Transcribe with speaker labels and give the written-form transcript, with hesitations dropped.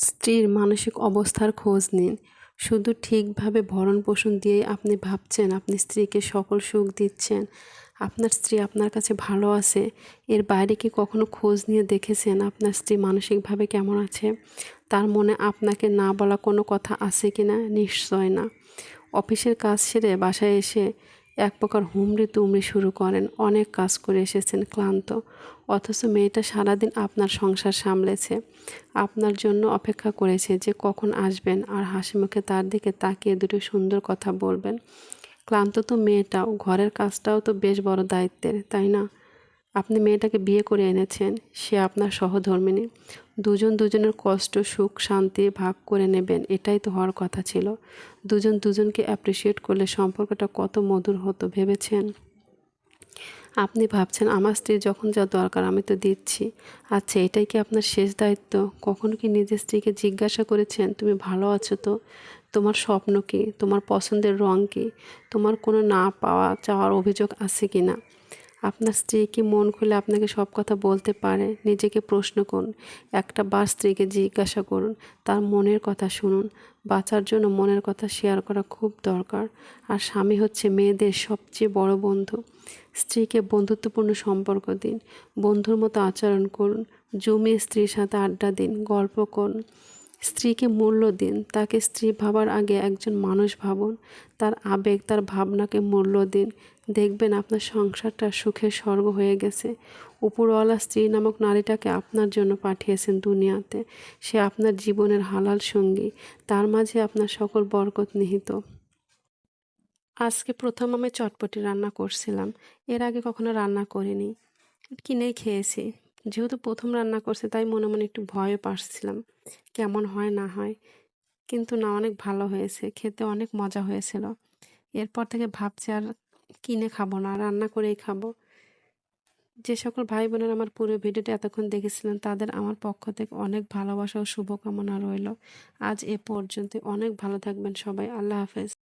Speaker 1: স্ত্রীর মানসিক অবস্থার খোঁজ নিন। শুধু ঠিকভাবে ভরণ-পোষণ দিয়েই আপনি ভাবছেন আপনি স্ত্রীকে সকল সুখ দিচ্ছেন, আপনার স্ত্রী আপনার কাছে ভালো আছে, এর বাইরে কি কখনো খোঁজ নিয়ে দেখেছেন আপনার স্ত্রী মানসিকভাবে কেমন আছে? তার মনে আপনাকে না বলা কোনো কথা আছে কি না? নিশ্চয় না। অফিসের কাজ সেরে বাসায় এসে এক প্রকার হুমড়ি তুমড়ি শুরু করেন। অনেক কাজ করে এসেছেন, ক্লান্ত, অথচ মেয়েটা সারাদিন আপনার সংসার সামলেছে, আপনার জন্য অপেক্ষা করেছে যে কখন আসবেন আর হাসিমুখে তার দিকে তাকিয়ে দুটো সুন্দর কথা বলবেন। ক্লান্ত তো মেয়েটাও, ঘরের কাজটাও তো বেশ বড় দায়িত্বের, তাই না? আপনি মেয়েটাকে বিয়ে করে এনেছেন, সে আপনার সহধর্মিণী। দুজন দুজনের কষ্ট সুখ শান্তি ভাগ করে নেবেন, এটাই তো হওয়ার কথা ছিল। দুজন দুজনকে অ্যাপ্রিসিয়েট করলে সম্পর্কটা কত মধুর হতো ভেবেছেন? আপনি ভাবছেন আমার স্ত্রীর যখন যা দরকার আমি তো দিচ্ছি। আচ্ছা, এটাই কি আপনার শেষ দায়িত্ব? কখনো কি নিজের স্ত্রীকে জিজ্ঞাসা করেছেন তুমি ভালো আছো তো? তোমার স্বপ্ন কী? তোমার পছন্দের রং কী? তোমার কোনো না পাওয়া চাওয়ার অভিযোগ আছে কি না? আপনার স্ত্রী কি মন খুলে আপনাকে সব কথা বলতে পারে? নিজেকে প্রশ্ন করুন। একটা বার স্ত্রীকে জিজ্ঞাসা করুন, তার মনের কথা শুনুন। বাঁচার জন্য মনের কথা শেয়ার করা খুব দরকার। আর স্বামী হচ্ছে মেয়েদের সবচেয়ে বড় বন্ধু। স্ত্রীকে বন্ধুত্বপূর্ণ সম্পর্ক দিন, বন্ধুর মতো আচরণ করুন, জমিয়ে স্ত্রীর সাথে আড্ডা দিন, গল্প করুন। স্ত্রীকে মূল্য দিন, তাকে স্ত্রী ভাবার আগে একজন মানুষ ভাবুন। তার আবেগ, তার ভাবনাকে মূল্য দিন। দেখবেন আপনার সংসারটা সুখের স্বর্গ হয়ে গেছে। উপরওয়ালা স্ত্রী নামক নারীটাকে আপনার জন্য পাঠিয়েছেন দুনিয়াতে। সে আপনার জীবনের হালাল সঙ্গী, তার মাঝে আপনার সকল বরকত নিহিত। আজকে প্রথম আমি চটপটি রান্না করছিলাম, এর আগে কখনো রান্না করিনি, কিনেই খেয়েছি। যেহেতু প্রথম রান্না করছি তাই মনে মনে একটু ভয়ও পাচ্ছিলাম কেমন হয় না হয়, কিন্তু না, অনেক ভালো হয়েছে, খেতে অনেক মজা হয়েছিল। এরপর থেকে ভাবছি আর কিনে খাবো না, রান্না করেই খাবো। যে সকল ভাই বোনেরা আমার পুরো ভিডিওটা এতক্ষণ দেখেছিলেন তাদের আমার পক্ষ থেকে অনেক ভালোবাসা ও শুভকামনা রইল। আজ এ পর্যন্ত, অনেক ভালো থাকবেন সবাই। আল্লাহ হাফেজ।